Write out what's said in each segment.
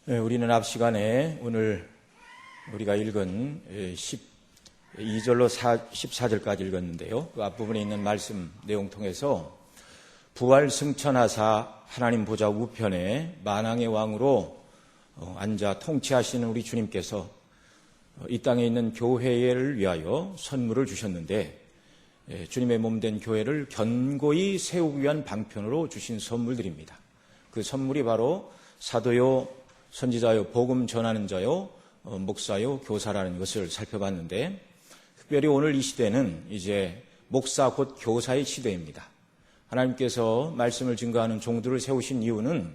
우리는 앞 시간에 오늘 우리가 읽은 12절로 14절까지 읽었는데요. 그 앞부분에 있는 말씀 내용 통해서 부활 승천하사 하나님 보좌 우편에 만왕의 왕으로 앉아 통치하시는 우리 주님께서 이 땅에 있는 교회를 위하여 선물을 주셨는데, 주님의 몸된 교회를 견고히 세우기 위한 방편으로 주신 선물들입니다. 그 선물이 바로 사도요, 선지자요, 복음 전하는 자요, 목사요, 교사라는 것을 살펴봤는데, 특별히 오늘 이 시대는 이제 목사 곧 교사의 시대입니다. 하나님께서 말씀을 증거하는 종들을 세우신 이유는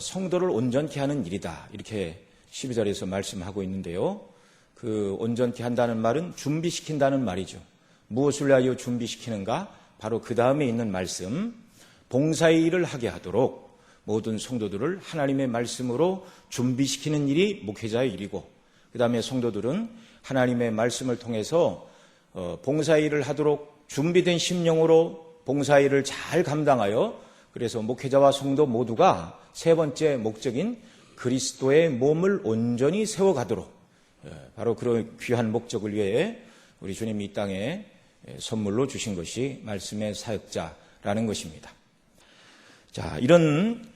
성도를 온전케 하는 일이다, 이렇게 12절에서 말씀하고 있는데요. 그 온전케 한다는 말은 준비시킨다는 말이죠. 무엇을 위하여 준비시키는가? 바로 그 다음에 있는 말씀, 봉사의 일을 하게 하도록 모든 성도들을 하나님의 말씀으로 준비시키는 일이 목회자의 일이고, 그 다음에 성도들은 하나님의 말씀을 통해서 봉사의 일을 하도록 준비된 심령으로 봉사의 일을 잘 감당하여, 그래서 목회자와 성도 모두가 세 번째 목적인 그리스도의 몸을 온전히 세워가도록, 바로 그런 귀한 목적을 위해 우리 주님이 이 땅에 선물로 주신 것이 말씀의 사역자라는 것입니다. 자, 이런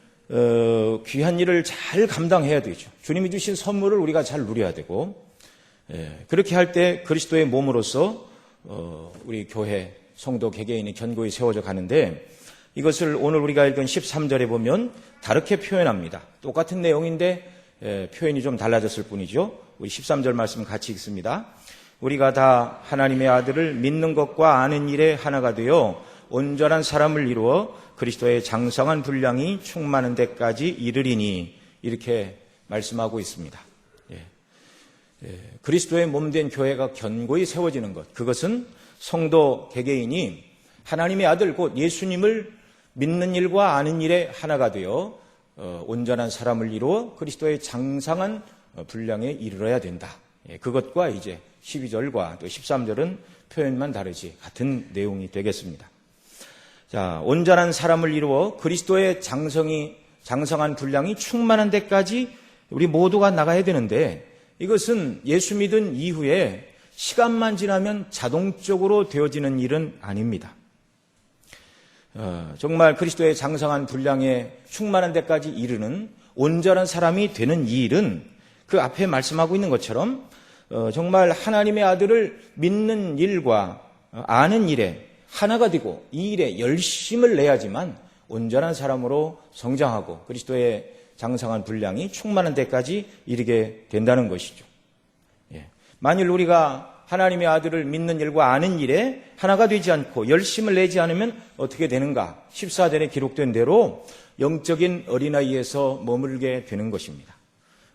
귀한 일을 잘 감당해야 되죠. 주님이 주신 선물을 우리가 잘 누려야 되고, 그렇게 할 때 그리스도의 몸으로서 우리 교회 성도 개개인이 견고히 세워져 가는데, 이것을 오늘 우리가 읽은 13절에 보면 다르게 표현합니다. 똑같은 내용인데 표현이 좀 달라졌을 뿐이죠. 우리 13절 말씀 같이 읽습니다. 우리가 다 하나님의 아들을 믿는 것과 아는 일에 하나가 되어 온전한 사람을 이루어 그리스도의 장성한 분량이 충만한 데까지 이르리니, 이렇게 말씀하고 있습니다. 그리스도의 몸된 교회가 견고히 세워지는 것, 그것은 성도 개개인이 하나님의 아들 곧 예수님을 믿는 일과 아는 일에 하나가 되어 온전한 사람을 이루어 그리스도의 장성한 분량에 이르러야 된다. 그것과 이제 12절과 또 13절은 표현만 다르지 같은 내용이 되겠습니다. 자, 온전한 사람을 이루어 그리스도의 장성한 분량이 충만한 데까지 우리 모두가 나가야 되는데, 이것은 예수 믿은 이후에 시간만 지나면 자동적으로 되어지는 일은 아닙니다. 정말 그리스도의 장성한 분량에 충만한 데까지 이르는 온전한 사람이 되는 이 일은 그 앞에 말씀하고 있는 것처럼 정말 하나님의 아들을 믿는 일과 아는 일에 하나가 되고 이 일에 열심을 내야지만 온전한 사람으로 성장하고 그리스도의 장성한 분량이 충만한 데까지 이르게 된다는 것이죠. 만일 우리가 하나님의 아들을 믿는 일과 아는 일에 하나가 되지 않고 열심을 내지 않으면 어떻게 되는가? 14절에 기록된 대로 영적인 어린아이에서 머물게 되는 것입니다.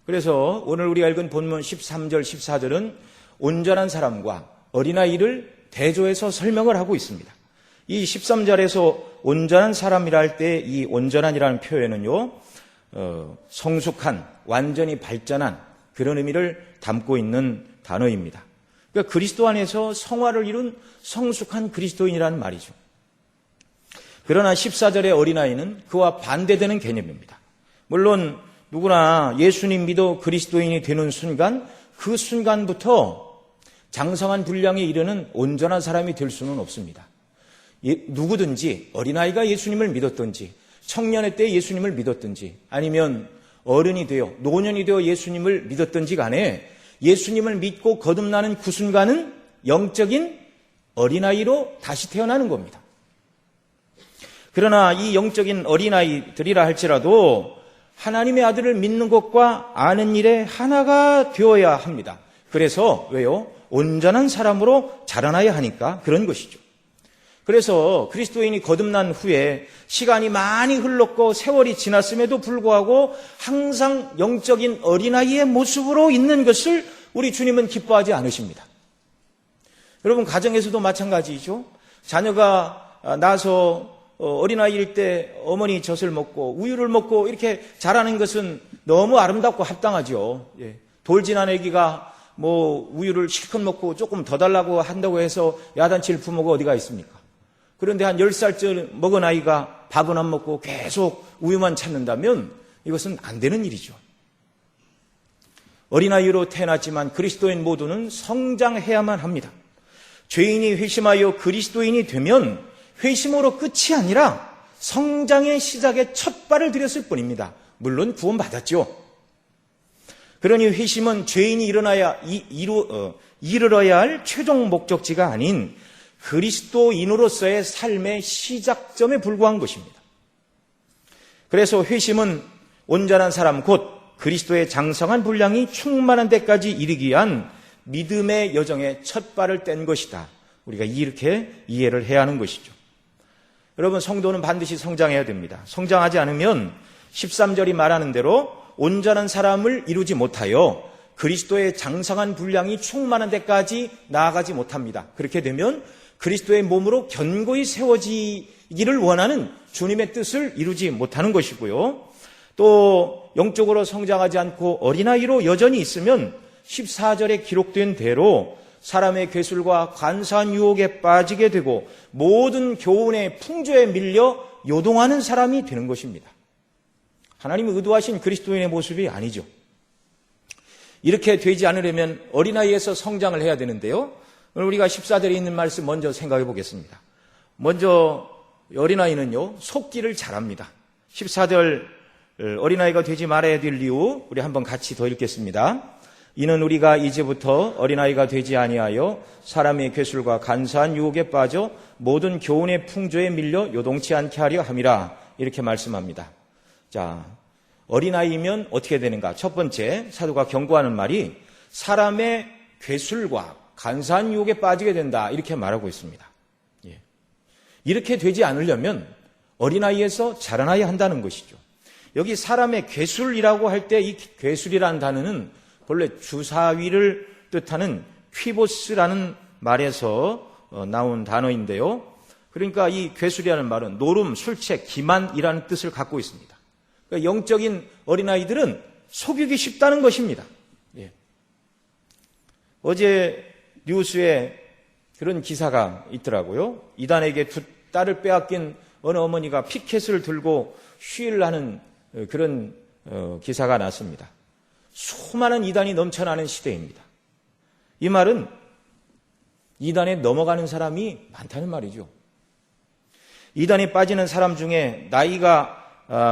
그래서 오늘 우리가 읽은 본문 13절, 14절은 온전한 사람과 어린아이를 대조해서 설명을 하고 있습니다. 이 13절에서 온전한 사람이라 할 때 이 온전한이라는 표현은요, 성숙한, 완전히 발전한 그런 의미를 담고 있는 단어입니다. 그러니까 그리스도 안에서 성화를 이룬 성숙한 그리스도인이라는 말이죠. 그러나 14절의 어린아이는 그와 반대되는 개념입니다. 물론 누구나 예수님 믿어 그리스도인이 되는 순간, 그 순간부터 장성한 분량에 이르는 온전한 사람이 될 수는 없습니다. 누구든지 어린아이가 예수님을 믿었든지 청년의 때 예수님을 믿었든지 아니면 어른이 되어 노년이 되어 예수님을 믿었든지 간에 예수님을 믿고 거듭나는 그 순간은 영적인 어린아이로 다시 태어나는 겁니다. 그러나 이 영적인 어린아이들이라 할지라도 하나님의 아들을 믿는 것과 아는 일에 하나가 되어야 합니다. 그래서 왜요? 온전한 사람으로 자라나야 하니까 그런 것이죠. 그래서 그리스도인이 거듭난 후에 시간이 많이 흘렀고 세월이 지났음에도 불구하고 항상 영적인 어린아이의 모습으로 있는 것을 우리 주님은 기뻐하지 않으십니다. 여러분, 가정에서도 마찬가지죠. 자녀가 나서 어린아이일 때 어머니 젖을 먹고 우유를 먹고 이렇게 자라는 것은 너무 아름답고 합당하죠. 돌 지난 아기가 우유를 실컷 먹고 조금 더 달라고 한다고 해서 야단칠 부모가 어디가 있습니까? 그런데 한 10살쯤 먹은 아이가 밥은 안 먹고 계속 우유만 찾는다면 이것은 안 되는 일이죠. 어린아이로 태어났지만 그리스도인 모두는 성장해야만 합니다. 죄인이 회심하여 그리스도인이 되면 회심으로 끝이 아니라 성장의 시작에 첫 발을 들였을 뿐입니다. 물론 구원받았죠. 그러니 회심은 죄인이 이르러야 할 최종 목적지가 아닌 그리스도인으로서의 삶의 시작점에 불과한 것입니다. 그래서 회심은 온전한 사람 곧 그리스도의 장성한 분량이 충만한 데까지 이르기 위한 믿음의 여정의 첫 발을 뗀 것이다. 우리가 이렇게 이해를 해야 하는 것이죠. 여러분, 성도는 반드시 성장해야 됩니다. 성장하지 않으면 13절이 말하는 대로 온전한 사람을 이루지 못하여 그리스도의 장성한 분량이 충만한 데까지 나아가지 못합니다. 그렇게 되면 그리스도의 몸으로 견고히 세워지기를 원하는 주님의 뜻을 이루지 못하는 것이고요. 또 영적으로 성장하지 않고 어린아이로 여전히 있으면 14절에 기록된 대로 사람의 괴술과 간사한 유혹에 빠지게 되고 모든 교훈의 풍조에 밀려 요동하는 사람이 되는 것입니다. 하나님이 의도하신 그리스도인의 모습이 아니죠. 이렇게 되지 않으려면 어린아이에서 성장을 해야 되는데요. 오늘 우리가 14절에 있는 말씀 먼저 생각해 보겠습니다. 먼저 어린아이는요, 속기를 잘합니다. 14절 어린아이가 되지 말아야 될 이유 우리 한번 같이 더 읽겠습니다. 이는 우리가 이제부터 어린아이가 되지 아니하여 사람의 괴술과 간사한 유혹에 빠져 모든 교훈의 풍조에 밀려 요동치 않게 하려 함이라. 이렇게 말씀합니다. 자, 어린아이면 어떻게 되는가? 첫 번째, 사도가 경고하는 말이 사람의 괴술과 간사한 유혹에 빠지게 된다. 이렇게 말하고 있습니다. 예. 이렇게 되지 않으려면 어린아이에서 자라나야 한다는 것이죠. 여기 사람의 괴술이라고 할 때 이 괴술이라는 단어는 본래 주사위를 뜻하는 퀴보스라는 말에서 나온 단어인데요. 그러니까 이 괴술이라는 말은 노름, 술책, 기만이라는 뜻을 갖고 있습니다. 그러니까 영적인 어린아이들은 속이기 쉽다는 것입니다. 예. 어제 뉴스에 그런 기사가 있더라고요. 이단에게 두 딸을 빼앗긴 어느 어머니가 피켓을 들고 시위를 하는 그런 기사가 났습니다. 수많은 이단이 넘쳐나는 시대입니다. 이 말은 이단에 넘어가는 사람이 많다는 말이죠. 이단에 빠지는 사람 중에 나이가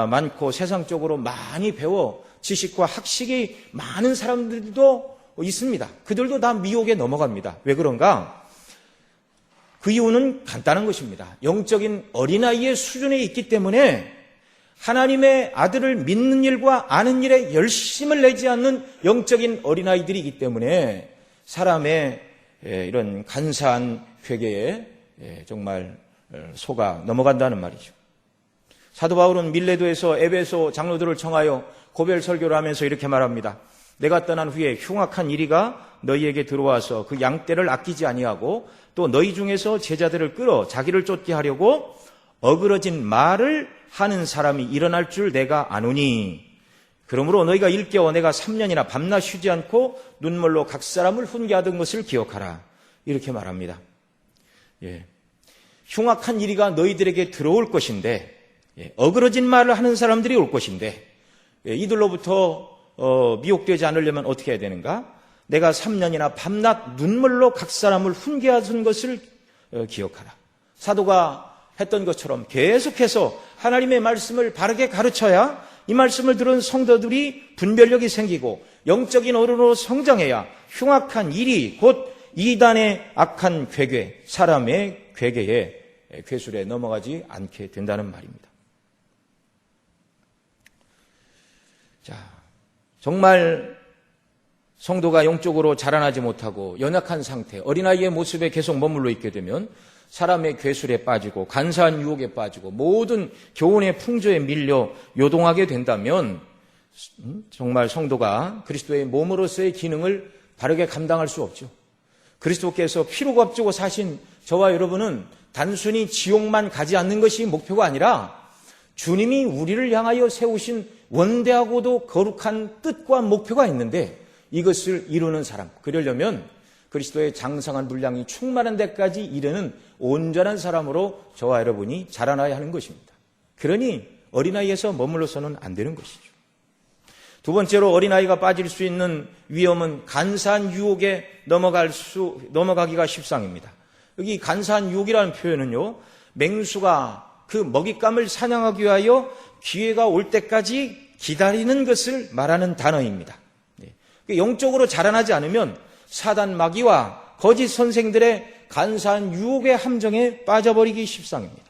많고 세상적으로 많이 배워 지식과 학식이 많은 사람들도 있습니다. 그들도 다 미혹에 넘어갑니다. 왜 그런가? 그 이유는 간단한 것입니다. 영적인 어린아이의 수준에 있기 때문에 하나님의 아들을 믿는 일과 아는 일에 열심을 내지 않는 영적인 어린아이들이기 때문에 사람의 이런 간사한 회개에 정말 속아 넘어간다는 말이죠. 사도 바울은 밀레도에서 에베소 장로들을 청하여 고별 설교를 하면서 이렇게 말합니다. 내가 떠난 후에 흉악한 이리가 너희에게 들어와서 그 양떼를 아끼지 아니하고 또 너희 중에서 제자들을 끌어 자기를 쫓게 하려고 어그러진 말을 하는 사람이 일어날 줄 내가 아노니 그러므로 너희가 일깨워 내가 3년이나 밤낮 쉬지 않고 눈물로 각 사람을 훈계하던 것을 기억하라. 이렇게 말합니다. 예. 흉악한 이리가 너희들에게 들어올 것인데 어그러진 말을 하는 사람들이 올 것인데 이들로부터 미혹되지 않으려면 어떻게 해야 되는가? 내가 3년이나 밤낮 눈물로 각 사람을 훈계하던 것을 기억하라. 사도가 했던 것처럼 계속해서 하나님의 말씀을 바르게 가르쳐야 이 말씀을 들은 성도들이 분별력이 생기고 영적인 어른으로 성장해야 흉악한 일이 곧 이단의 악한 괴계, 사람의 괴계에 괴술에 넘어가지 않게 된다는 말입니다. 자, 정말 성도가 영적으로 자라나지 못하고 연약한 상태, 어린아이의 모습에 계속 머물러 있게 되면 사람의 괴술에 빠지고 간사한 유혹에 빠지고 모든 교훈의 풍조에 밀려 요동하게 된다면 정말 성도가 그리스도의 몸으로서의 기능을 바르게 감당할 수 없죠. 그리스도께서 피로 값주고 사신 저와 여러분은 단순히 지옥만 가지 않는 것이 목표가 아니라 주님이 우리를 향하여 세우신 원대하고도 거룩한 뜻과 목표가 있는데 이것을 이루는 사람, 그러려면 그리스도의 장성한 분량이 충만한 데까지 이르는 온전한 사람으로 저와 여러분이 자라나야 하는 것입니다. 그러니 어린아이에서 머물러서는 안 되는 것이죠. 두 번째로 어린아이가 빠질 수 있는 위험은 간사한 유혹에 넘어가기가 십상입니다. 여기 간사한 유혹이라는 표현은요, 맹수가 그 먹잇감을 사냥하기 위하여 기회가 올 때까지 기다리는 것을 말하는 단어입니다. 영적으로 자라나지 않으면 사단 마귀와 거짓 선생들의 간사한 유혹의 함정에 빠져버리기 십상입니다.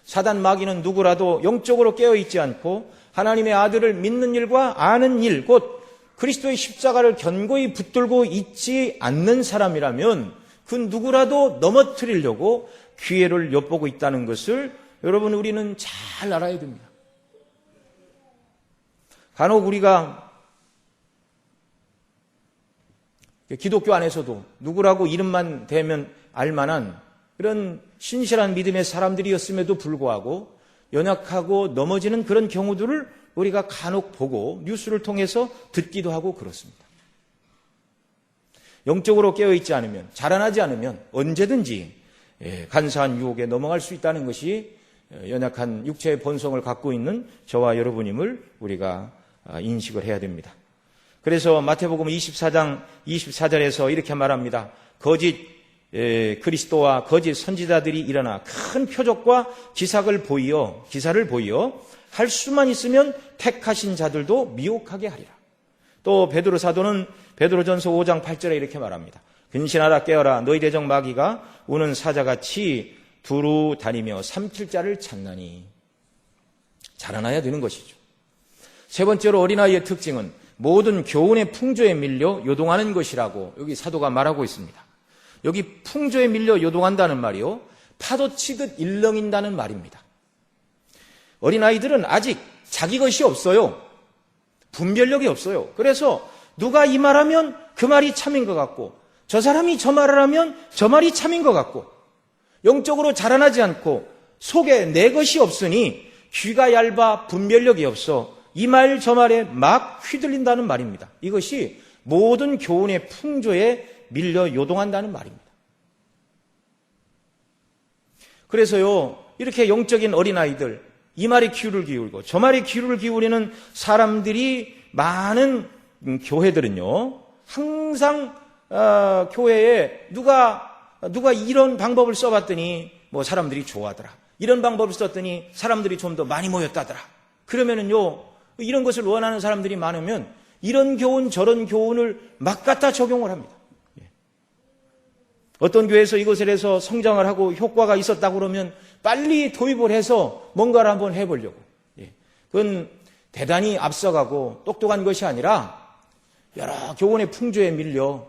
사단 마귀는 누구라도 영적으로 깨어있지 않고 하나님의 아들을 믿는 일과 아는 일, 곧 그리스도의 십자가를 견고히 붙들고 있지 않는 사람이라면 그 누구라도 넘어뜨리려고 기회를 엿보고 있다는 것을 여러분 우리는 잘 알아야 됩니다. 간혹 우리가 기독교 안에서도 누구라고 이름만 대면 알만한 그런 신실한 믿음의 사람들이었음에도 불구하고 연약하고 넘어지는 그런 경우들을 우리가 간혹 보고 뉴스를 통해서 듣기도 하고 그렇습니다. 영적으로 깨어있지 않으면, 자라나지 않으면 언제든지 간사한 유혹에 넘어갈 수 있다는 것이 연약한 육체의 본성을 갖고 있는 저와 여러분임을 우리가 인식을 해야 됩니다. 그래서 마태복음 24장 24절에서 이렇게 말합니다. 거짓 그리스도와 거짓 선지자들이 일어나 큰 표적과 기사를 보이어 할 수만 있으면 택하신 자들도 미혹하게 하리라. 또 베드로 사도는 베드로전서 5장 8절에 이렇게 말합니다. 근신하라 깨어라 너희 대적 마귀가 우는 사자같이 두루 다니며 삼킬 자를 찾나니. 자라나야 되는 것이죠. 세 번째로 어린아이의 특징은 모든 교훈의 풍조에 밀려 요동하는 것이라고 여기 사도가 말하고 있습니다. 여기 풍조에 밀려 요동한다는 말이요, 파도 치듯 일렁인다는 말입니다. 어린아이들은 아직 자기 것이 없어요. 분별력이 없어요. 그래서 누가 이 말하면 그 말이 참인 것 같고 저 사람이 저 말을 하면 저 말이 참인 것 같고 영적으로 자라나지 않고 속에 내 것이 없으니 귀가 얇아 분별력이 없어 이 말 저 말에 막 휘둘린다는 말입니다. 이것이 모든 교훈의 풍조에 밀려 요동한다는 말입니다. 그래서요, 이렇게 영적인 어린아이들, 이 말에 귀를 기울고 저 말에 귀를 기울이는 사람들이 많은 교회들은요, 항상 교회에 누가 이런 방법을 써봤더니 뭐 사람들이 좋아하더라. 이런 방법을 썼더니 사람들이 좀 더 많이 모였다더라. 그러면은요, 이런 것을 원하는 사람들이 많으면 이런 교훈 저런 교훈을 막 갖다 적용을 합니다. 어떤 교회에서 이것을 해서 성장을 하고 효과가 있었다고 그러면 빨리 도입을 해서 뭔가를 한번 해보려고. 그건 대단히 앞서가고 똑똑한 것이 아니라 여러 교훈의 풍조에 밀려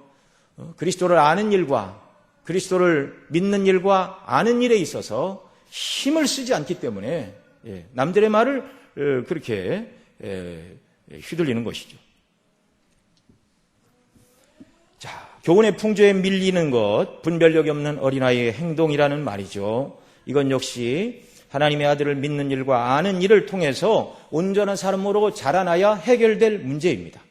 그리스도를 아는 일과 그리스도를 믿는 일과 아는 일에 있어서 힘을 쓰지 않기 때문에 남들의 말을 그렇게 휘둘리는 것이죠. 자, 교훈의 풍조에 밀리는 것, 분별력이 없는 어린아이의 행동이라는 말이죠. 이건 역시 하나님의 아들을 믿는 일과 아는 일을 통해서 온전한 사람으로 자라나야 해결될 문제입니다.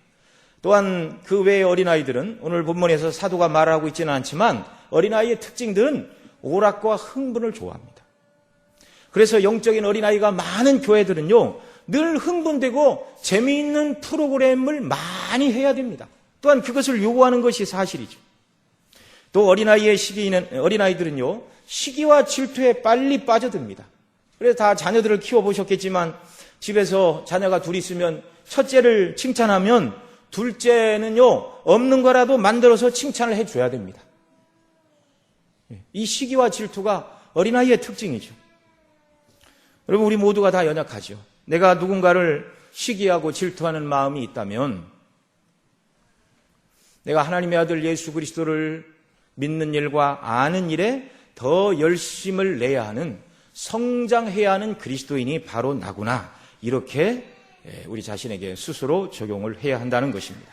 또한 그 외의 어린아이들은 오늘 본문에서 사도가 말하고 있지는 않지만 어린아이의 특징들은 오락과 흥분을 좋아합니다. 그래서 영적인 어린아이가 많은 교회들은요, 늘 흥분되고 재미있는 프로그램을 많이 해야 됩니다. 또한 그것을 요구하는 것이 사실이죠. 또 어린아이들은요, 시기와 질투에 빨리 빠져듭니다. 그래서 다 자녀들을 키워보셨겠지만 집에서 자녀가 둘 있으면 첫째를 칭찬하면 둘째는요, 없는 거라도 만들어서 칭찬을 해줘야 됩니다. 이 시기와 질투가 어린아이의 특징이죠. 여러분, 우리 모두가 다 연약하죠. 내가 누군가를 시기하고 질투하는 마음이 있다면 내가 하나님의 아들 예수 그리스도를 믿는 일과 아는 일에 더 열심을 내야 하는, 성장해야 하는 그리스도인이 바로 나구나, 이렇게 우리 자신에게 스스로 적용을 해야 한다는 것입니다.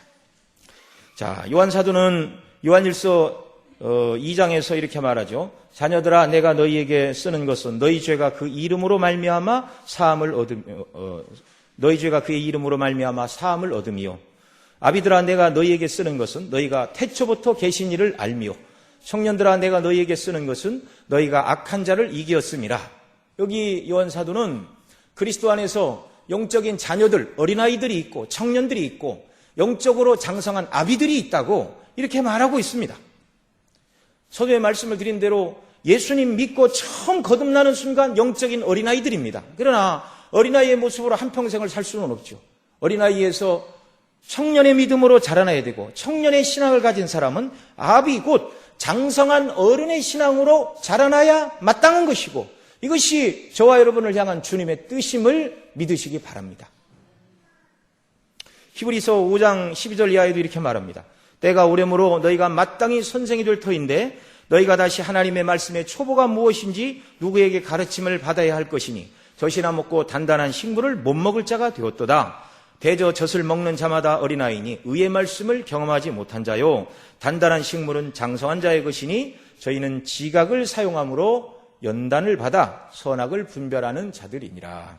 자, 요한 사도는 요한일서 2장에서 이렇게 말하죠. 자녀들아, 내가 너희에게 쓰는 것은 너희 죄가 그 이름으로 말미암아 사함을 너희 죄가 그의 이름으로 말미암아 사함을 얻음이요. 아비들아, 내가 너희에게 쓰는 것은 너희가 태초부터 계신 이를 알미요. 청년들아, 내가 너희에게 쓰는 것은 너희가 악한 자를 이기었음이라. 여기 요한 사도는 그리스도 안에서 영적인 자녀들, 어린아이들이 있고 청년들이 있고 영적으로 장성한 아비들이 있다고 이렇게 말하고 있습니다. 서두에 말씀을 드린 대로 예수님 믿고 처음 거듭나는 순간 영적인 어린아이들입니다. 그러나 어린아이의 모습으로 한평생을 살 수는 없죠. 어린아이에서 청년의 믿음으로 자라나야 되고 청년의 신앙을 가진 사람은 아비 곧 장성한 어른의 신앙으로 자라나야 마땅한 것이고 이것이 저와 여러분을 향한 주님의 뜻임을 믿으시기 바랍니다. 히브리서 5장 12절 이하에도 이렇게 말합니다. 때가 오려므로 너희가 마땅히 선생이 될 터인데 너희가 다시 하나님의 말씀의 초보가 무엇인지 누구에게 가르침을 받아야 할 것이니 젖이나 먹고 단단한 식물을 못 먹을 자가 되었도다. 대저 젖을 먹는 자마다 어린아이니 의의 말씀을 경험하지 못한 자요 단단한 식물은 장성한 자의 것이니 저희는 지각을 사용함으로 연단을 받아 선악을 분별하는 자들이니라.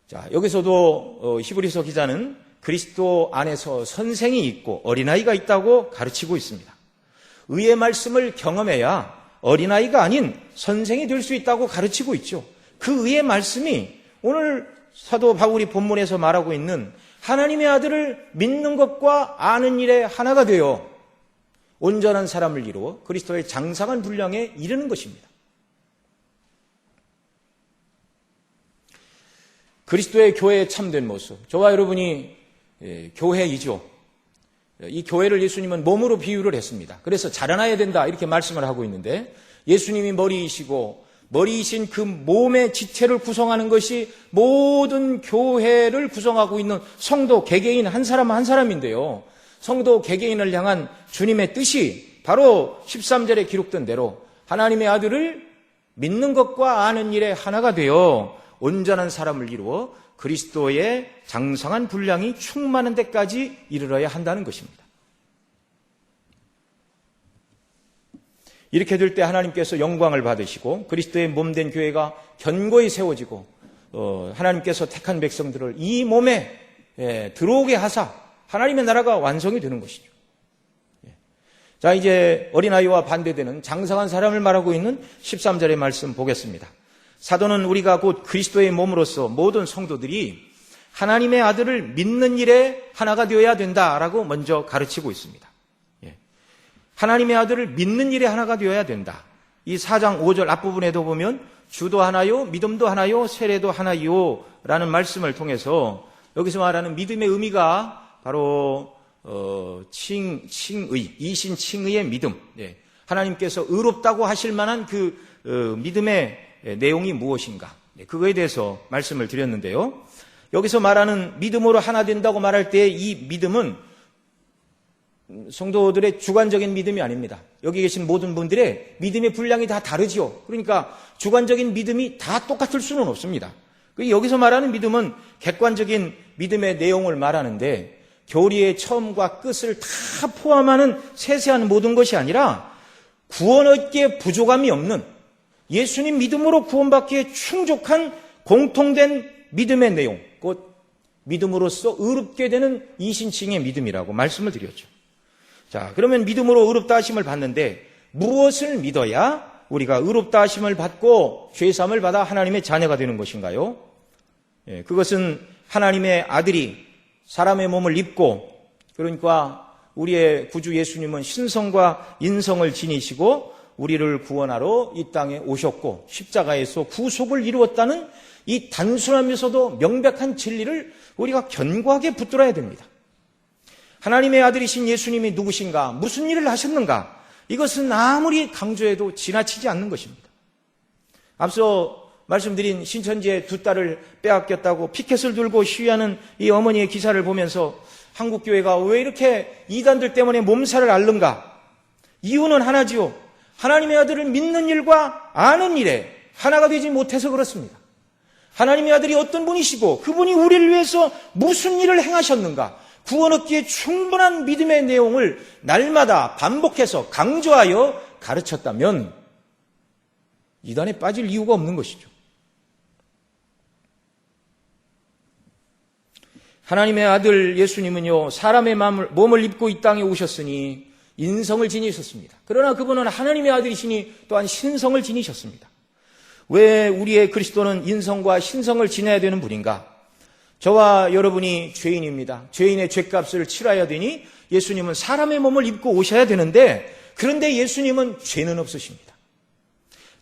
자, 여기서도 히브리서 기자는 그리스도 안에서 선생이 있고 어린아이가 있다고 가르치고 있습니다. 의의 말씀을 경험해야 어린아이가 아닌 선생이 될 수 있다고 가르치고 있죠. 그 의의 말씀이 오늘 사도 바울이 본문에서 말하고 있는 하나님의 아들을 믿는 것과 아는 일에 하나가 되어 온전한 사람을 이루어 그리스도의 장성한 분량에 이르는 것입니다. 그리스도의 교회의 참된 모습, 저와 여러분이 교회이죠. 이 교회를 예수님은 몸으로 비유를 했습니다. 그래서 자라나야 된다 이렇게 말씀을 하고 있는데 예수님이 머리이시고 머리이신 그 몸의 지체를 구성하는 것이 모든 교회를 구성하고 있는 성도 개개인 한 사람 한 사람인데요. 성도 개개인을 향한 주님의 뜻이 바로 13절에 기록된 대로 하나님의 아들을 믿는 것과 아는 일에 하나가 되어 온전한 사람을 이루어 그리스도의 장성한 분량이 충만한 데까지 이르러야 한다는 것입니다. 이렇게 될 때 하나님께서 영광을 받으시고 그리스도의 몸된 교회가 견고히 세워지고 하나님께서 택한 백성들을 이 몸에 들어오게 하사 하나님의 나라가 완성이 되는 것이죠. 자, 이제 어린아이와 반대되는 장성한 사람을 말하고 있는 13절의 말씀 보겠습니다. 사도는 우리가 곧 그리스도의 몸으로서 모든 성도들이 하나님의 아들을 믿는 일에 하나가 되어야 된다라고 먼저 가르치고 있습니다. 하나님의 아들을 믿는 일에 하나가 되어야 된다. 이 4장 5절 앞부분에도 보면 주도 하나요, 믿음도 하나요, 세례도 하나요 라는 말씀을 통해서 여기서 말하는 믿음의 의미가 바로 칭의, 이신 칭의의 믿음. 하나님께서 의롭다고 하실 만한 그 믿음의 내용이 무엇인가? 그거에 대해서 말씀을 드렸는데요. 여기서 말하는 믿음으로 하나 된다고 말할 때 이 믿음은 성도들의 주관적인 믿음이 아닙니다. 여기 계신 모든 분들의 믿음의 분량이 다 다르죠. 그러니까 주관적인 믿음이 다 똑같을 수는 없습니다. 여기서 말하는 믿음은 객관적인 믿음의 내용을 말하는데 교리의 처음과 끝을 다 포함하는 세세한 모든 것이 아니라 구원 얻기에 부족함이 없는 예수님 믿음으로 구원받기에 충족한 공통된 믿음의 내용, 곧 믿음으로써 의롭게 되는 이신칭의 믿음이라고 말씀을 드렸죠. 자, 그러면 믿음으로 의롭다 하심을 받는데 무엇을 믿어야 우리가 의롭다 하심을 받고 죄사함을 받아 하나님의 자녀가 되는 것인가요? 그것은 하나님의 아들이 사람의 몸을 입고, 그러니까 우리의 구주 예수님은 신성과 인성을 지니시고 우리를 구원하러 이 땅에 오셨고 십자가에서 구속을 이루었다는 이 단순하면서도 명백한 진리를 우리가 견고하게 붙들어야 됩니다. 하나님의 아들이신 예수님이 누구신가? 무슨 일을 하셨는가? 이것은 아무리 강조해도 지나치지 않는 것입니다. 앞서 말씀드린 신천지의 두 딸을 빼앗겼다고 피켓을 들고 시위하는 이 어머니의 기사를 보면서 한국교회가 왜 이렇게 이단들 때문에 몸살을 앓는가? 이유는 하나지요. 하나님의 아들을 믿는 일과 아는 일에 하나가 되지 못해서 그렇습니다. 하나님의 아들이 어떤 분이시고 그분이 우리를 위해서 무슨 일을 행하셨는가? 구원 얻기에 충분한 믿음의 내용을 날마다 반복해서 강조하여 가르쳤다면 이단에 빠질 이유가 없는 것이죠. 하나님의 아들 예수님은요, 사람의 몸을 입고 이 땅에 오셨으니 인성을 지니셨습니다. 그러나 그분은 하나님의 아들이시니 또한 신성을 지니셨습니다. 왜 우리의 그리스도는 인성과 신성을 지녀야 되는 분인가? 저와 여러분이 죄인입니다. 죄인의 죄값을 치러야 되니 예수님은 사람의 몸을 입고 오셔야 되는데, 그런데 예수님은 죄는 없으십니다.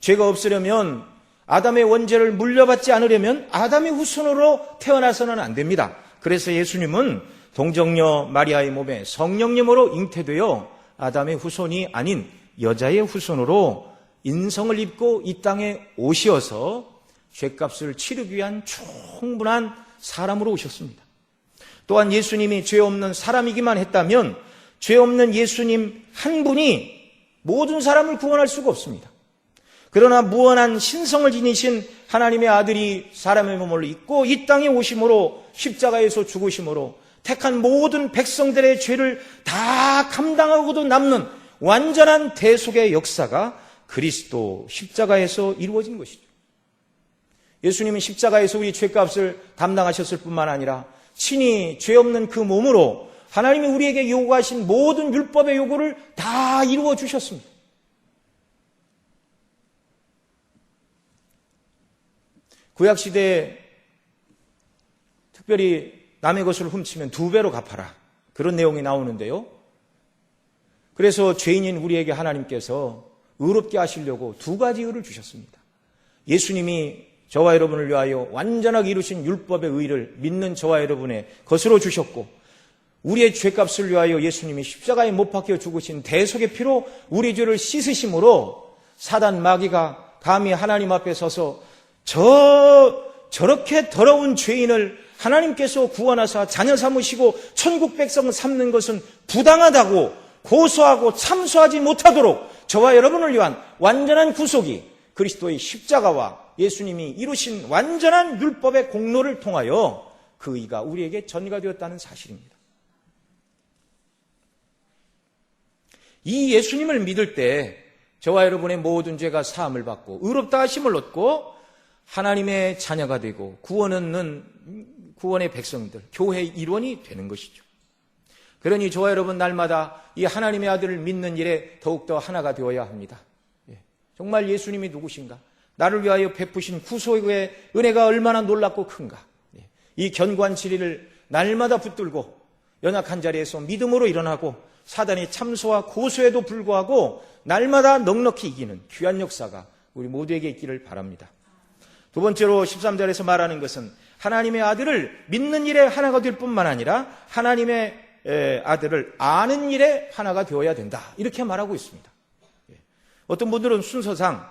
죄가 없으려면, 아담의 원죄를 물려받지 않으려면 아담의 후손으로 태어나서는 안 됩니다. 그래서 예수님은 동정녀 마리아의 몸에 성령님으로 잉태되어 아담의 후손이 아닌 여자의 후손으로 인성을 입고 이 땅에 오시어서 죄값을 치르기 위한 충분한 사람으로 오셨습니다. 또한 예수님이 죄 없는 사람이기만 했다면 죄 없는 예수님 한 분이 모든 사람을 구원할 수가 없습니다. 그러나 무한한 신성을 지니신 하나님의 아들이 사람의 몸을 입고 이 땅에 오심으로, 십자가에서 죽으심으로 택한 모든 백성들의 죄를 다 감당하고도 남는 완전한 대속의 역사가 그리스도 십자가에서 이루어진 것이죠. 예수님은 십자가에서 우리 죄값을 담당하셨을 뿐만 아니라 친히 죄 없는 그 몸으로 하나님이 우리에게 요구하신 모든 율법의 요구를 다 이루어 주셨습니다. 구약시대에 특별히 남의 것을 훔치면 2배로 갚아라, 그런 내용이 나오는데요. 그래서 죄인인 우리에게 하나님께서 의롭게 하시려고 2가지 의를 주셨습니다. 예수님이 저와 여러분을 위하여 완전하게 이루신 율법의 의를 믿는 저와 여러분의 것으로 주셨고, 우리의 죄값을 위하여 예수님이 십자가에 못 박혀 죽으신 대속의 피로 우리 죄를 씻으심으로 사단 마귀가 감히 하나님 앞에 서서 저렇게 더러운 죄인을 하나님께서 구원하사 자녀 삼으시고 천국 백성 삼는 것은 부당하다고 고소하고 참소하지 못하도록 저와 여러분을 위한 완전한 구속이 그리스도의 십자가와 예수님이 이루신 완전한 율법의 공로를 통하여 그 의가 우리에게 전가되었다는 사실입니다. 이 예수님을 믿을 때 저와 여러분의 모든 죄가 사함을 받고 의롭다 하심을 얻고 하나님의 자녀가 되고 구원 얻는 구원의 백성들, 교회의 일원이 되는 것이죠. 그러니 저와 여러분 날마다 이 하나님의 아들을 믿는 일에 더욱더 하나가 되어야 합니다. 정말 예수님이 누구신가? 나를 위하여 베푸신 구속의 은혜가 얼마나 놀랍고 큰가? 이 견고한 진리를 날마다 붙들고 연약한 자리에서 믿음으로 일어나고 사단의 참소와 고소에도 불구하고 날마다 넉넉히 이기는 귀한 역사가 우리 모두에게 있기를 바랍니다. 두 번째로 13절에서 말하는 것은 하나님의 아들을 믿는 일에 하나가 될 뿐만 아니라 하나님의 아들을 아는 일에 하나가 되어야 된다, 이렇게 말하고 있습니다. 어떤 분들은 순서상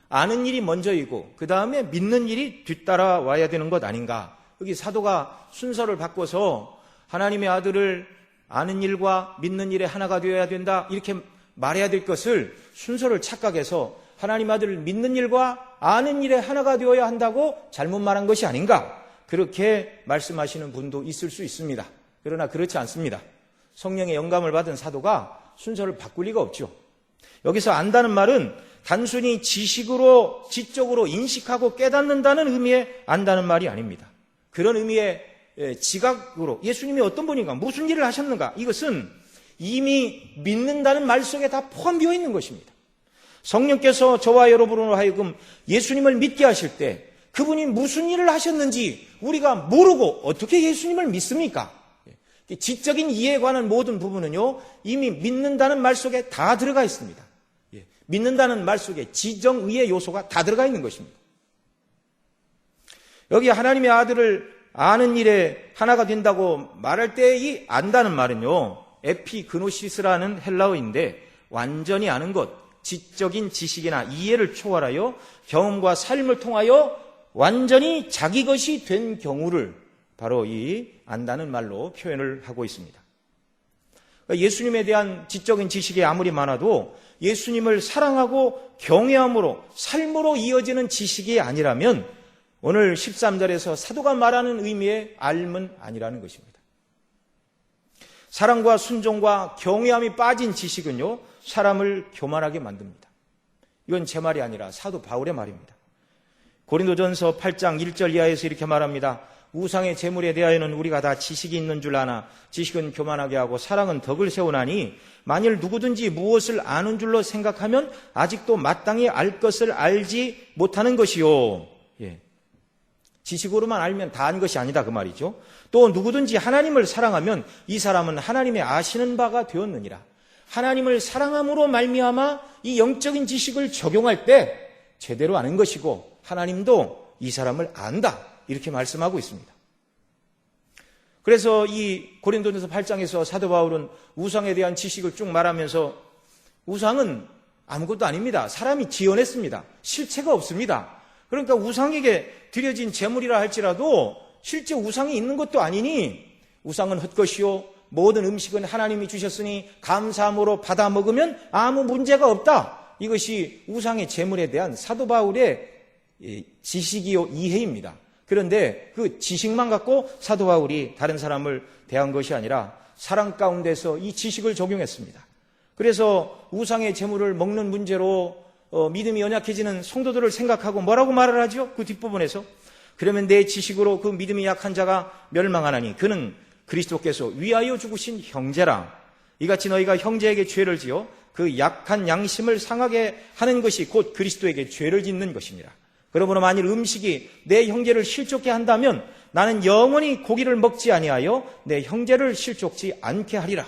아는 일이 먼저이고 그 다음에 믿는 일이 뒤따라와야 되는 것 아닌가, 여기 사도가 순서를 바꿔서 하나님의 아들을 아는 일과 믿는 일에 하나가 되어야 된다, 이렇게 말해야 될 것을 순서를 착각해서 하나님 아들을 믿는 일과 아는 일에 하나가 되어야 한다고 잘못 말한 것이 아닌가, 그렇게 말씀하시는 분도 있을 수 있습니다. 그러나 그렇지 않습니다. 성령의 영감을 받은 사도가 순서를 바꿀 리가 없죠. 여기서 안다는 말은 단순히 지식으로, 지적으로 인식하고 깨닫는다는 의미의 안다는 말이 아닙니다. 그런 의미의 지각으로 예수님이 어떤 분인가, 무슨 일을 하셨는가, 이것은 이미 믿는다는 말 속에 다 포함되어 있는 것입니다. 성령께서 저와 여러분으로 하여금 예수님을 믿게 하실 때 그분이 무슨 일을 하셨는지 우리가 모르고 어떻게 예수님을 믿습니까? 지적인 이해에 관한 모든 부분은요, 이미 믿는다는 말 속에 다 들어가 있습니다. 믿는다는 말 속에 지정의의 요소가 다 들어가 있는 것입니다. 여기 하나님의 아들을 아는 일에 하나가 된다고 말할 때 이 안다는 말은요, 에피그노시스라는 헬라어인데 완전히 아는 것, 지적인 지식이나 이해를 초월하여 경험과 삶을 통하여 완전히 자기 것이 된 경우를 바로 이 안다는 말로 표현을 하고 있습니다. 예수님에 대한 지적인 지식이 아무리 많아도 예수님을 사랑하고 경외함으로 삶으로 이어지는 지식이 아니라면 오늘 13절에서 사도가 말하는 의미의 알은 아니라는 것입니다. 사랑과 순종과 경외함이 빠진 지식은요, 사람을 교만하게 만듭니다. 이건 제 말이 아니라 사도 바울의 말입니다. 고린도전서 8장 1절 이하에서 이렇게 말합니다. 우상의 재물에 대하여는 우리가 다 지식이 있는 줄 아나 지식은 교만하게 하고 사랑은 덕을 세우나니 만일 누구든지 무엇을 아는 줄로 생각하면 아직도 마땅히 알 것을 알지 못하는 것이요. 예. 지식으로만 알면 다 아는 것이 아니다 그 말이죠. 또 누구든지 하나님을 사랑하면 이 사람은 하나님의 아시는 바가 되었느니라. 하나님을 사랑함으로 말미암아 이 영적인 지식을 적용할 때 제대로 아는 것이고 하나님도 이 사람을 안다 이렇게 말씀하고 있습니다. 그래서 이 고린도전서 8장에서 사도 바울은 우상에 대한 지식을 쭉 말하면서 우상은 아무것도 아닙니다. 사람이 지어냈습니다. 실체가 없습니다. 그러니까 우상에게 드려진 제물이라 할지라도 실제 우상이 있는 것도 아니니 우상은 헛것이요 모든 음식은 하나님이 주셨으니 감사함으로 받아 먹으면 아무 문제가 없다. 이것이 우상의 제물에 대한 사도 바울의 지식이요 이해입니다. 그런데 그 지식만 갖고 사도 바울이 다른 사람을 대한 것이 아니라 사랑 가운데서 이 지식을 적용했습니다. 그래서 우상의 제물을 먹는 문제로 믿음이 연약해지는 성도들을 생각하고 뭐라고 말을 하죠? 그 뒷부분에서 그러면 내 지식으로 그 믿음이 약한 자가 멸망하나니 그는 그리스도께서 위하여 죽으신 형제라. 이같이 너희가 형제에게 죄를 지어 그 약한 양심을 상하게 하는 것이 곧 그리스도에게 죄를 짓는 것입니다. 그러므로 만일 음식이 내 형제를 실족케 한다면 나는 영원히 고기를 먹지 아니하여 내 형제를 실족지 않게 하리라.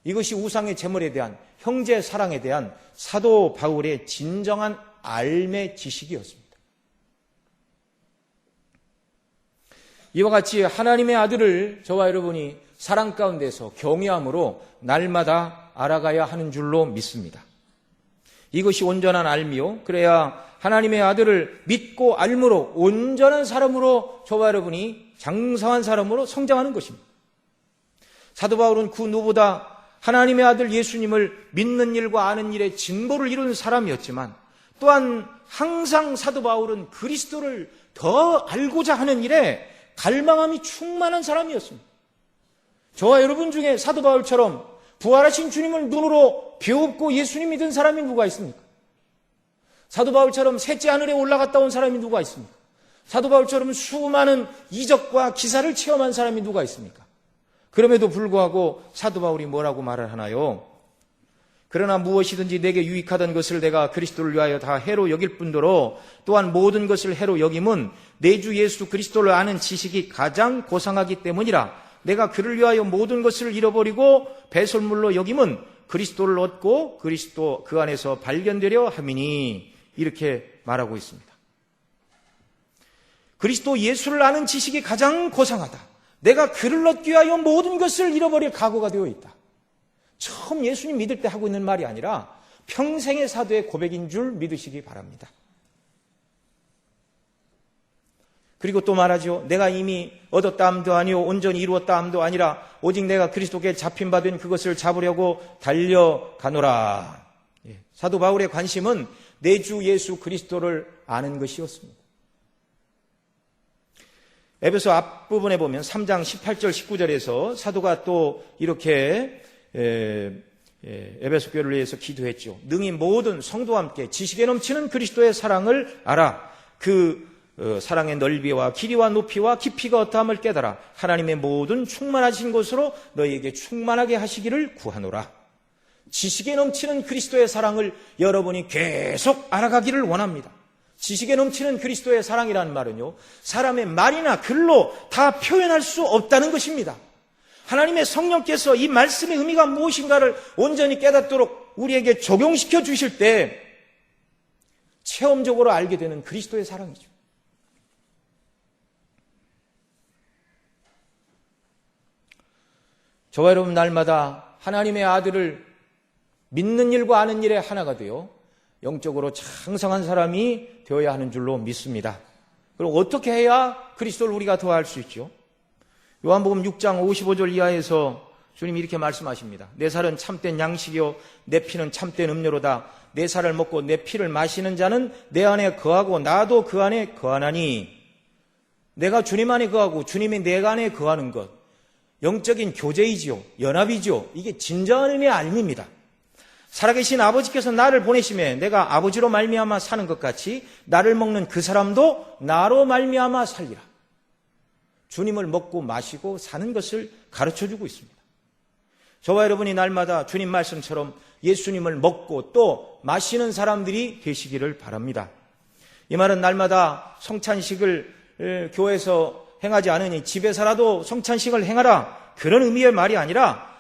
이것이 우상의 제물에 대한 형제 사랑에 대한 사도 바울의 진정한 알매 지식이었습니다. 이와 같이 하나님의 아들을 저와 여러분이 사랑 가운데서 경외함으로 날마다 알아가야 하는 줄로 믿습니다. 이것이 온전한 알미요. 그래야 하나님의 아들을 믿고 알므로 온전한 사람으로 저와 여러분이 장성한 사람으로 성장하는 것입니다. 사도 바울은 그 누구보다 하나님의 아들 예수님을 믿는 일과 아는 일에 진보를 이룬 사람이었지만 또한 항상 사도 바울은 그리스도를 더 알고자 하는 일에 갈망함이 충만한 사람이었습니다. 저와 여러분 중에 사도 바울처럼 부활하신 주님을 눈으로 배웁고 예수님 믿은 사람이 누가 있습니까? 사도 바울처럼 셋째 하늘에 올라갔다 온 사람이 누가 있습니까? 사도 바울처럼 수많은 이적과 기사를 체험한 사람이 누가 있습니까? 그럼에도 불구하고 사도 바울이 뭐라고 말을 하나요? 그러나 무엇이든지 내게 유익하던 것을 내가 그리스도를 위하여 다 해로 여길 뿐더러 또한 모든 것을 해로 여김은 내 주 예수 그리스도를 아는 지식이 가장 고상하기 때문이라. 내가 그를 위하여 모든 것을 잃어버리고 배설물로 여김은 그리스도를 얻고 그리스도 그 안에서 발견되려 함이니. 이렇게 말하고 있습니다. 그리스도 예수를 아는 지식이 가장 고상하다. 내가 그를 얻기 위하여 모든 것을 잃어버릴 각오가 되어 있다. 처음 예수님 믿을 때 하고 있는 말이 아니라 평생의 사도의 고백인 줄 믿으시기 바랍니다. 그리고 또 말하죠. 내가 이미 얻었다 함도 아니요 온전히 이루었다 함도 아니라 오직 내가 그리스도께 잡힌 바 된 그것을 잡으려고 달려가노라. 사도 바울의 관심은 내 주 예수 그리스도를 아는 것이었습니다. 에베소 앞부분에 보면 3장 18절 19절에서 사도가 또 이렇게 에베소 교회를 위해서 기도했죠. 능히 모든 성도와 함께 지식에 넘치는 그리스도의 사랑을 알아. 그 사랑의 넓이와 길이와 높이와 깊이가 어떠함을 깨달아 하나님의 모든 충만하신 것으로 너희에게 충만하게 하시기를 구하노라. 지식에 넘치는 그리스도의 사랑을 여러분이 계속 알아가기를 원합니다. 지식에 넘치는 그리스도의 사랑이라는 말은요, 사람의 말이나 글로 다 표현할 수 없다는 것입니다. 하나님의 성령께서 이 말씀의 의미가 무엇인가를 온전히 깨닫도록 우리에게 적용시켜 주실 때 체험적으로 알게 되는 그리스도의 사랑이죠. 저와 여러분 날마다 하나님의 아들을 믿는 일과 아는 일에 하나가 되어 영적으로 장성한 사람이 되어야 하는 줄로 믿습니다. 그럼 어떻게 해야 그리스도를 우리가 더 알 수 있죠? 요한복음 6장 55절 이하에서 주님이 이렇게 말씀하십니다. 내 살은 참된 양식이요 내 피는 참된 음료로다. 내 살을 먹고 내 피를 마시는 자는 내 안에 거하고 나도 그 안에 거하나니. 내가 주님 안에 거하고 주님이 내 안에 거하는 것, 영적인 교제이지요, 연합이지요. 이게 진정한 의미의 알미입니다. 살아계신 아버지께서 나를 보내심에 내가 아버지로 말미암아 사는 것 같이 나를 먹는 그 사람도 나로 말미암아 살리라. 주님을 먹고 마시고 사는 것을 가르쳐주고 있습니다. 저와 여러분이 날마다 주님 말씀처럼 예수님을 먹고 또 마시는 사람들이 되시기를 바랍니다. 이 말은 날마다 성찬식을 교회에서 행하지 않으니 집에서라도 성찬식을 행하라, 그런 의미의 말이 아니라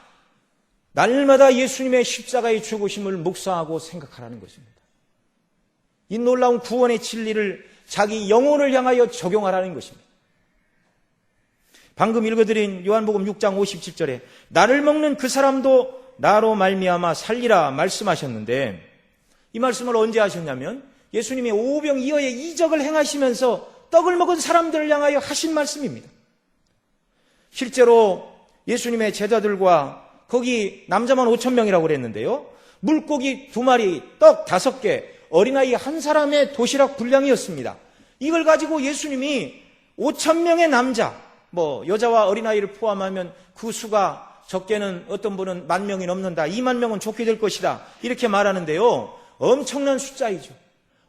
날마다 예수님의 십자가의 죽으심을 묵상하고 생각하라는 것입니다. 이 놀라운 구원의 진리를 자기 영혼을 향하여 적용하라는 것입니다. 방금 읽어드린 요한복음 6장 57절에 나를 먹는 그 사람도 나로 말미암아 살리라 말씀하셨는데, 이 말씀을 언제 하셨냐면 예수님이 오병이어의 이적을 행하시면서 떡을 먹은 사람들을 향하여 하신 말씀입니다. 실제로 예수님의 제자들과 거기 남자만 5,000명이라고 그랬는데요, 물고기 2마리, 떡 5개, 어린아이 1사람의 도시락 분량이었습니다. 이걸 가지고 예수님이 5,000명의 남자, 여자와 어린아이를 포함하면 그 수가 적게는 어떤 분은 10,000명이 넘는다, 20,000명은 좋게 될 것이다, 이렇게 말하는데요, 엄청난 숫자이죠.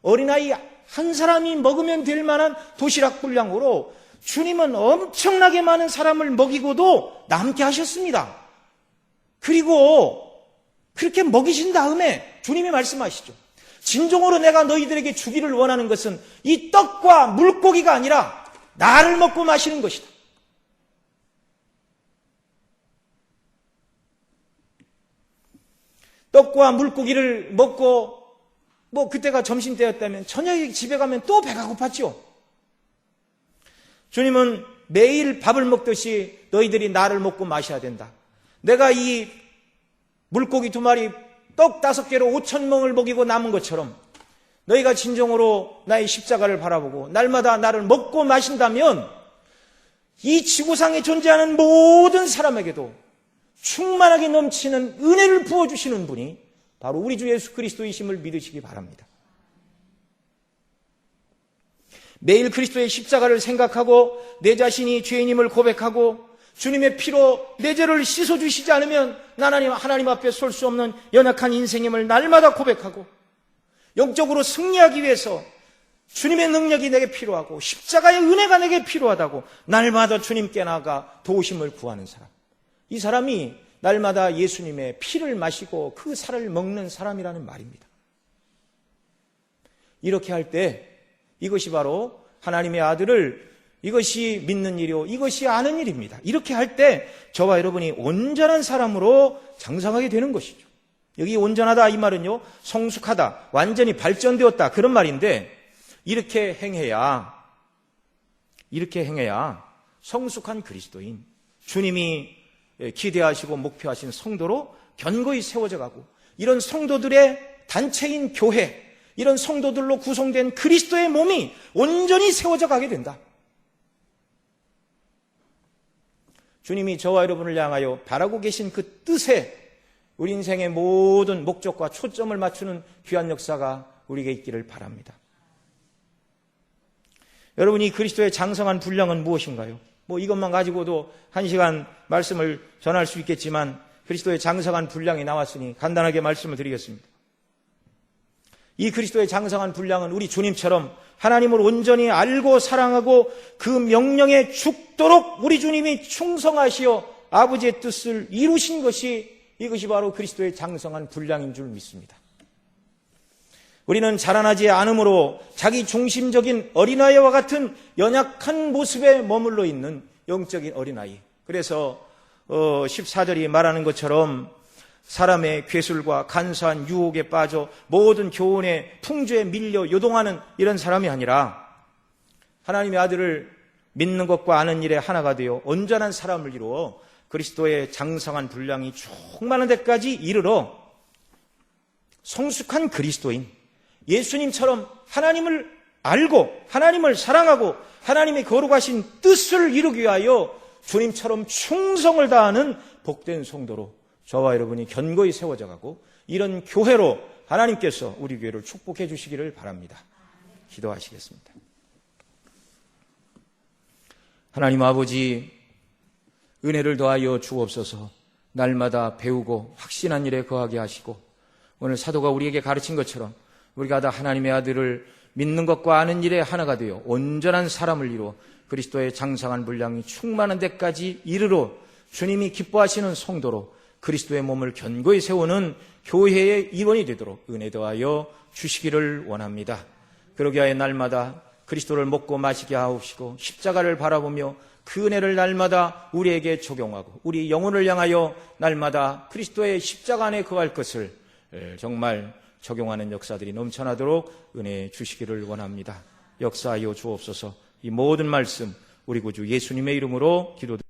어린아이 1사람이 먹으면 될 만한 도시락 분량으로 주님은 엄청나게 많은 사람을 먹이고도 남게 하셨습니다. 그리고 그렇게 먹이신 다음에 주님이 말씀하시죠. 진정으로 내가 너희들에게 주기를 원하는 것은 이 떡과 물고기가 아니라 나를 먹고 마시는 것이다. 떡과 물고기를 먹고 그때가 점심때였다면 저녁에 집에 가면 또 배가 고팠죠. 주님은 매일 밥을 먹듯이 너희들이 나를 먹고 마셔야 된다. 내가 이 물고기 2마리, 떡 5개로 5,000명을 먹이고 남은 것처럼 너희가 진정으로 나의 십자가를 바라보고 날마다 나를 먹고 마신다면 이 지구상에 존재하는 모든 사람에게도 충만하게 넘치는 은혜를 부어주시는 분이 바로 우리 주 예수 그리스도이심을 믿으시기 바랍니다. 매일 그리스도의 십자가를 생각하고 내 자신이 죄인임을 고백하고 주님의 피로 내 죄를 씻어주시지 않으면 하나님 앞에 설 수 없는 연약한 인생임을 날마다 고백하고 영적으로 승리하기 위해서 주님의 능력이 내게 필요하고 십자가의 은혜가 내게 필요하다고 날마다 주님께 나아가 도우심을 구하는 사람, 이 사람이 날마다 예수님의 피를 마시고 그 살을 먹는 사람이라는 말입니다. 이렇게 할 때 이것이 바로 하나님의 아들을, 이것이 믿는 일이요, 이것이 아는 일입니다. 이렇게 할 때 저와 여러분이 온전한 사람으로 장성하게 되는 것이죠. 여기 온전하다 이 말은요, 성숙하다, 완전히 발전되었다, 그런 말인데 이렇게 행해야 성숙한 그리스도인, 주님이 기대하시고 목표하신 성도로 견고히 세워져 가고, 이런 성도들의 단체인 교회, 이런 성도들로 구성된 그리스도의 몸이 온전히 세워져 가게 된다. 주님이 저와 여러분을 향하여 바라고 계신 그 뜻에 우리 인생의 모든 목적과 초점을 맞추는 귀한 역사가 우리에게 있기를 바랍니다. 여러분이 그리스도의 장성한 분량은 무엇인가요? 이것만 가지고도 1시간 말씀을 전할 수 있겠지만 그리스도의 장성한 분량이 나왔으니 간단하게 말씀을 드리겠습니다. 이 그리스도의 장성한 분량은 우리 주님처럼 하나님을 온전히 알고 사랑하고 그 명령에 죽도록 우리 주님이 충성하시어 아버지의 뜻을 이루신 것이, 이것이 바로 그리스도의 장성한 분량인 줄 믿습니다. 우리는 자라나지 않음으로 자기 중심적인 어린아이와 같은 연약한 모습에 머물러 있는 영적인 어린아이. 그래서 14절이 말하는 것처럼 사람의 괴술과 간사한 유혹에 빠져 모든 교훈의 풍조에 밀려 요동하는 이런 사람이 아니라 하나님의 아들을 믿는 것과 아는 일에 하나가 되어 온전한 사람을 이루어 그리스도의 장성한 분량이 충만한 데까지 이르러 성숙한 그리스도인, 예수님처럼 하나님을 알고 하나님을 사랑하고 하나님의 거룩하신 뜻을 이루기 위하여 주님처럼 충성을 다하는 복된 성도로 저와 여러분이 견고히 세워져 가고, 이런 교회로 하나님께서 우리 교회를 축복해 주시기를 바랍니다. 기도하시겠습니다. 하나님 아버지, 은혜를 더하여 주옵소서. 날마다 배우고 확신한 일에 거하게 하시고, 오늘 사도가 우리에게 가르친 것처럼 우리가 다 하나님의 아들을 믿는 것과 아는 일에 하나가 되어 온전한 사람을 이루어 그리스도의 장성한 분량이 충만한 데까지 이르러 주님이 기뻐하시는 성도로 그리스도의 몸을 견고히 세우는 교회의 일원이 되도록 은혜 더하여 주시기를 원합니다. 그러기 위하여 날마다 그리스도를 먹고 마시게 하옵시고 십자가를 바라보며 그 은혜를 날마다 우리에게 적용하고 우리 영혼을 향하여 날마다 그리스도의 십자가 안에 거할 것을 정말 적용하는 역사들이 넘쳐나도록 은혜 주시기를 원합니다. 역사하여 주옵소서. 이 모든 말씀 우리 구주 예수님의 이름으로 기도드립니다.